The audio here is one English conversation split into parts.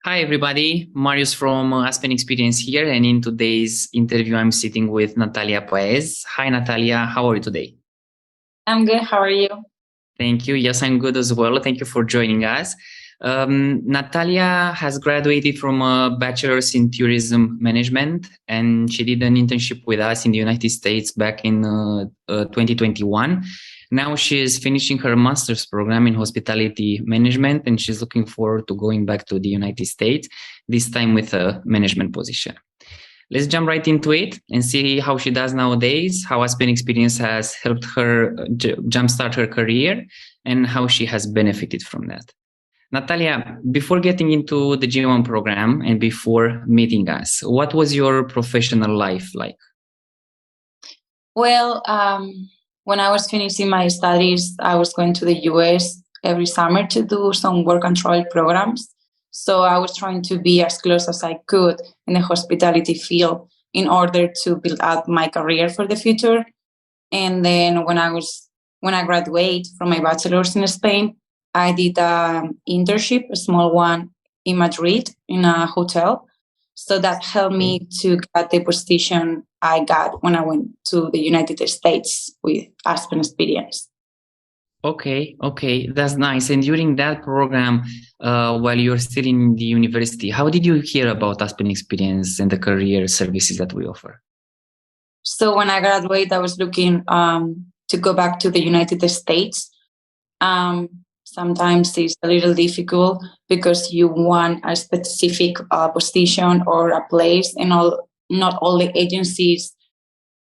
Hi, everybody. Marius from Aspen Experience here. And in today's interview, I'm sitting with Natalia Paez. Hi, Natalia. How are you today? I'm good. How are you? Thank you. Yes, I'm good as well. Thank you for joining us. Natalia has graduated from a bachelor's in tourism management, and she did an internship with us in the United States back in 2021. Now she is finishing her master's program in hospitality management, and she's looking forward to going back to the United States, this time with a management position. Let's jump right into it and see how she does nowadays, how Aspen experience has helped her jumpstart her career, and how she has benefited from that. Natalia, before getting into the G1 program and before meeting us, what was your professional life like? Well, when I was finishing my studies, I was going to the US every summer to do some work and travel programs. So I was trying to be as close as I could in the hospitality field in order to build up my career for the future. And then when I graduated from my bachelor's in Spain, I did an internship, a small one in Madrid in a hotel. So that helped me to get the position I got when I went to the United States with Aspen Experience. Okay, that's nice. And during that program, while you're still in the university, how did you hear about Aspen Experience and the career services that we offer? So when I graduated, I was looking to go back to the United States. Sometimes it's a little difficult because you want a specific position or a place, and not all the agencies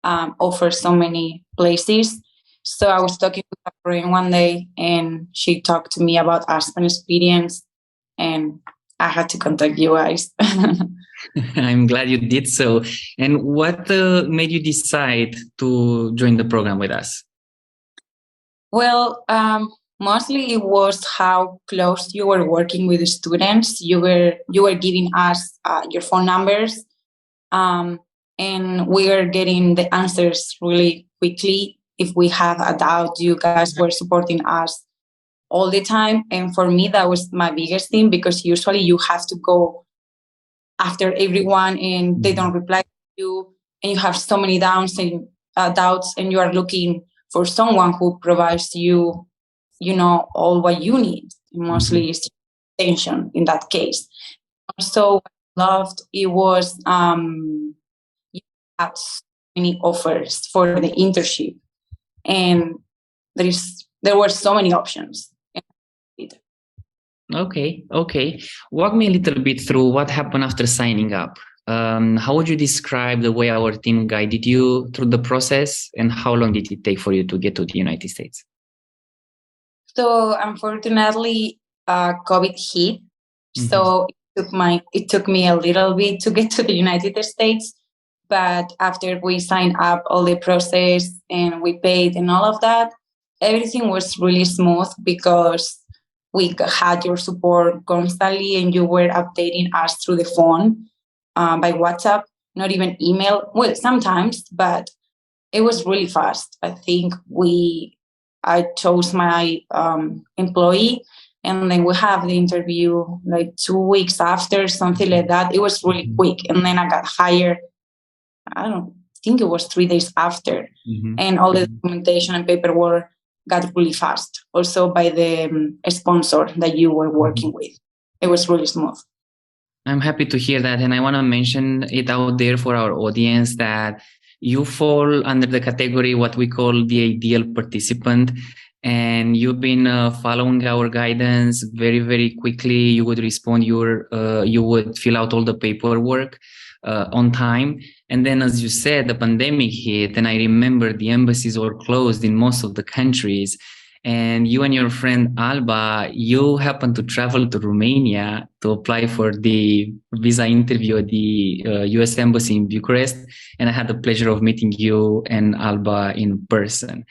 offer so many places. So I was talking with a friend one day, and she talked to me about Aspen Experience, and I had to contact you guys. I'm glad you did so. And what made you decide to join the program with us? Well, mostly it was how close you were working with the students. You were giving us your phone numbers, and we were getting the answers really quickly. If we have a doubt, you guys were supporting us all the time. And for me, that was my biggest thing, because usually you have to go after everyone and they don't reply to you, and you have so many doubts, and you are looking for someone who provides you, all what you need. Mostly is attention in that case. So I loved it was you had so many offers for the internship, and there were so many options. Okay. Walk me a little bit through what happened after signing up. How would you describe the way our team guided you through the process, and how long did it take for you to get to the United States? So unfortunately, COVID hit. So it took me a little bit to get to the United States. But after we signed up all the process and we paid and all of that, everything was really smooth because we had your support constantly, and you were updating us through the phone, by WhatsApp, not even email. Well, sometimes, but it was really fast. I think I chose my employee, and then we have the interview like 2 weeks after, something like that. It was really quick. And then I got hired, I don't think it was 3 days after. And all the documentation and paperwork got really fast. Also by the sponsor that you were working with. It was really smooth. I'm happy to hear that. And I want to mention it out there for our audience that you fall under the category what we call the ideal participant. And you've been following our guidance very, very quickly. You would respond, you would fill out all the paperwork on time. And then, as you said, the pandemic hit, and I remember the embassies were closed in most of the countries. And you and your friend Alba, you happened to travel to Romania to apply for the visa interview at the US Embassy in Bucharest. And I had the pleasure of meeting you and Alba in person.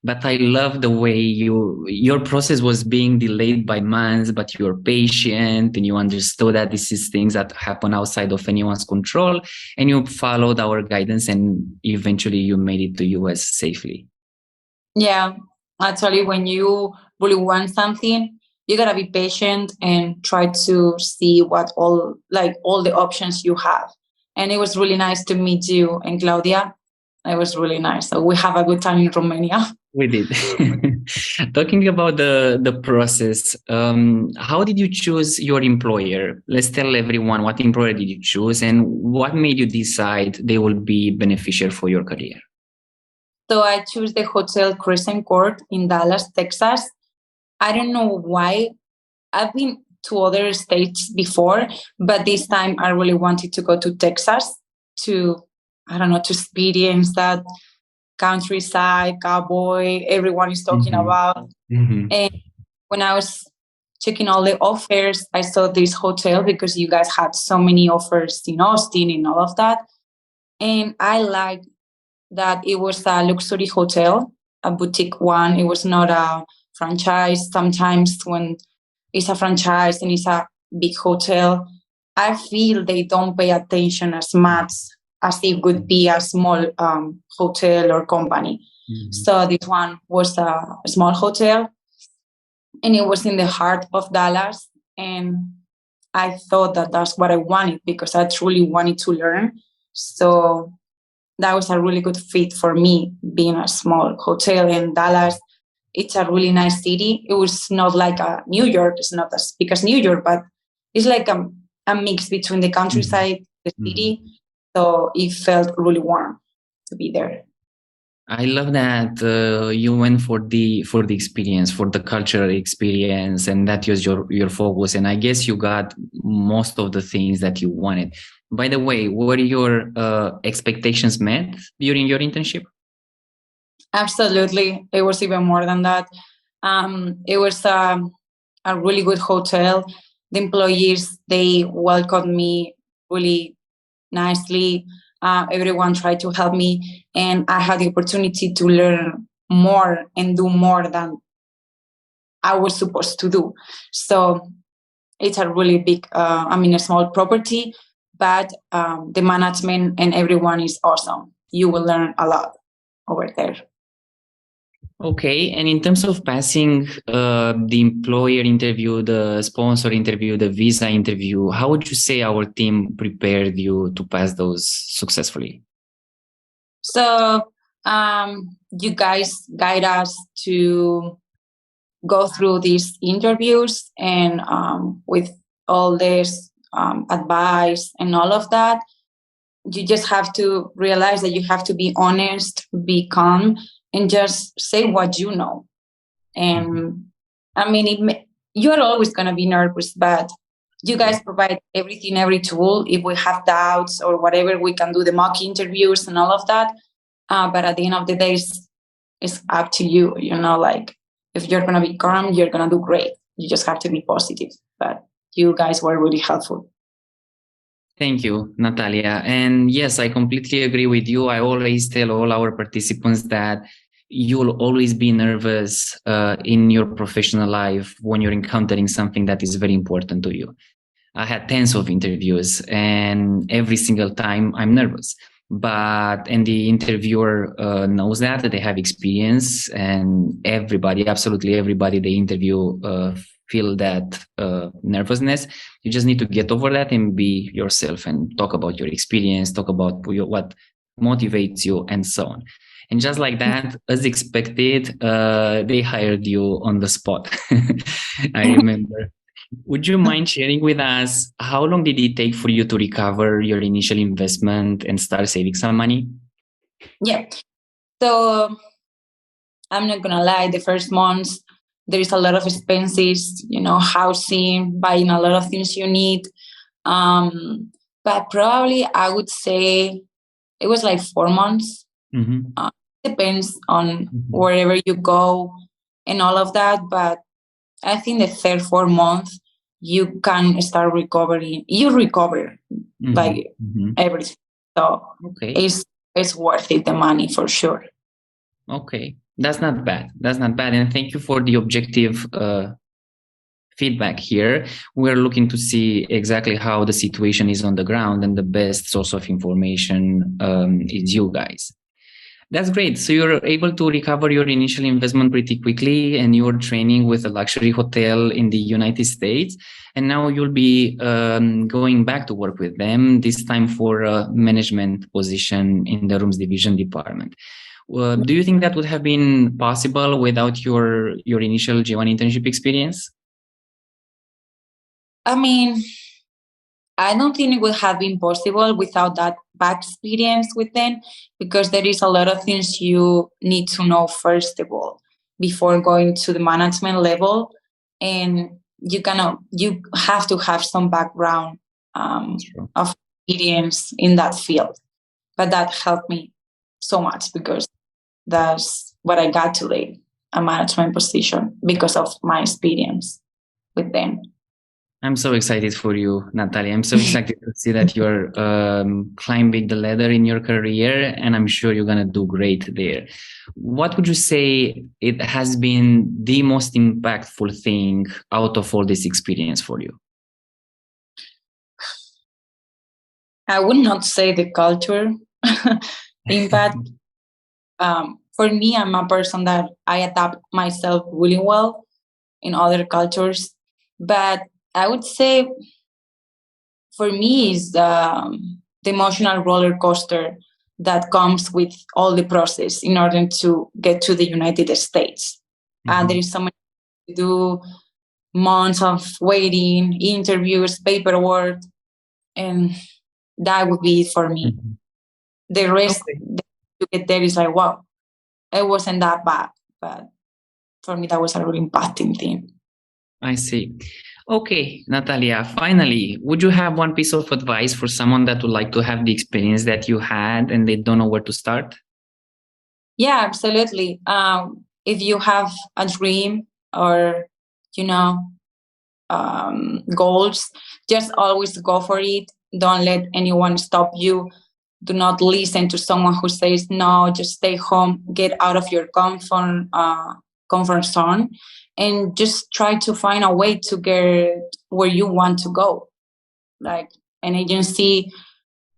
But I love the way your process was being delayed by months, but you're patient and you understood that this is things that happen outside of anyone's control, and you followed our guidance, and eventually you made it to US safely. Yeah, actually, when you really want something, you gotta be patient and try to see what all the options you have. And it was really nice to meet you and Claudia. It was really nice. So we have a good time in Romania. We did. Talking about the process, how did you choose your employer? Let's tell everyone, what employer did you choose and what made you decide they will be beneficial for your career? So I chose the Hotel Crescent Court in Dallas, Texas. I don't know why. I've been to other states before, but this time I really wanted to go to Texas to, I don't know, to experience that countryside, cowboy, everyone is talking about. And when I was checking all the offers, I saw this hotel because you guys had so many offers in Austin and all of that. And I liked that it was a luxury hotel, a boutique one. It was not a franchise. Sometimes when it's a franchise and it's a big hotel, I feel they don't pay attention as much as it would be a small hotel or company. So this one was a small hotel, and it was in the heart of Dallas. And I thought that that's what I wanted because I truly wanted to learn. So that was a really good fit for me, being a small hotel in Dallas. It's a really nice city. It was not like a New York. It's not as big as New York, but it's like a mix between the countryside, the city. So it felt really warm to be there. I love that you went for the experience, for the cultural experience, and that was your focus. And I guess you got most of the things that you wanted. By the way, were your expectations met during your internship? Absolutely. It was even more than that. It was a really good hotel. The employees, they welcomed me really nicely. Everyone tried to help me, and I had the opportunity to learn more and do more than I was supposed to do. So it's a really big, a small property, but the management and everyone is awesome. You will learn a lot over there. Okay, and in terms of passing the employer interview, the sponsor interview, the visa interview, how would you say our team prepared you to pass those successfully? So you guys guide us to go through these interviews and with all this advice and all of that. You just have to realize that you have to be honest, be calm, and just say what you know. And you're always going to be nervous, but you guys provide everything, every tool. If we have doubts or whatever, we can do the mock interviews and all of that. But at the end of the day, it's up to you. If you're going to be calm, you're going to do great. You just have to be positive. But you guys were really helpful. Thank you, Natalia. And yes, I completely agree with you. I always tell all our participants that you'll always be nervous in your professional life when you're encountering something that is very important to you. I had tens of interviews, and every single time I'm nervous. And the interviewer knows that they have experience, and absolutely everybody they interview feel that nervousness. You just need to get over that and be yourself and talk about your experience, talk about what motivates you, and so on. And just like that, as expected, they hired you on the spot. I remember. Would you mind sharing with us how long did it take for you to recover your initial investment and start saving some money? Yeah. So I'm not going to lie, the first months, there is a lot of expenses, housing, buying a lot of things you need. But probably I would say it was like 4 months. Depends on wherever you go and all of that. But I think the third, 4 month, you can start recovering. You recover everything. So it's worth it, the money for sure. Okay. That's not bad. And thank you for the objective feedback here. We're looking to see exactly how the situation is on the ground, and the best source of information is you guys. That's great. So you're able to recover your initial investment pretty quickly, and you're training with a luxury hotel in the United States. And now you'll be going back to work with them, this time for a management position in the rooms division department. Do you think that would have been possible without your initial G1 internship experience? I mean, I don't think it would have been possible without that back experience with them, because there is a lot of things you need to know first of all before going to the management level, and you have to have some background of experience in that field. But that helped me so much, because that's what I got today, a management position, because of my experience with them. I'm so excited for you, Natalia. I'm so excited to see that you're climbing the ladder in your career, and I'm sure you're going to do great there. What would you say it has been the most impactful thing out of all this experience for you? I would not say the culture impact. For me, I'm a person that I adapt myself really well in other cultures. But I would say for me is the emotional roller coaster that comes with all the process in order to get to the United States. And there is so much to do, months of waiting, interviews, paperwork, and that would be it for me. The rest to get there is like, wow, it wasn't that bad, but for me that was a really impacting thing. I see. Okay, Natalia, finally, would you have one piece of advice for someone that would like to have the experience that you had and they don't know where to start? Yeah, absolutely. If you have a dream or, goals, just always go for it. Don't let anyone stop you. Do not listen to someone who says, no, just stay home, get out of your comfort zone, and just try to find a way to get where you want to go, like an agency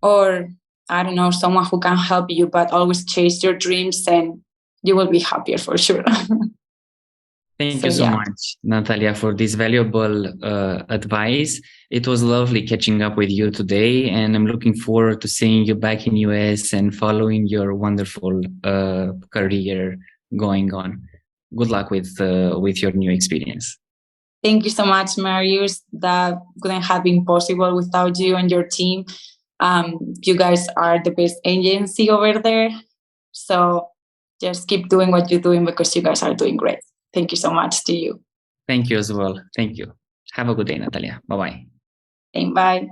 or, I don't know, someone who can help you, but always chase your dreams and you will be happier for sure. Thank you so much, Natalia, for this valuable advice. It was lovely catching up with you today, and I'm looking forward to seeing you back in US and following your wonderful career going on. Good luck with your new experience. Thank you so much, Marius. That couldn't have been possible without you and your team. You guys are the best agency over there. So just keep doing what you're doing, because you guys are doing great. Thank you so much to you. Thank you as well. Thank you. Have a good day, Natalia. Bye-bye. Bye.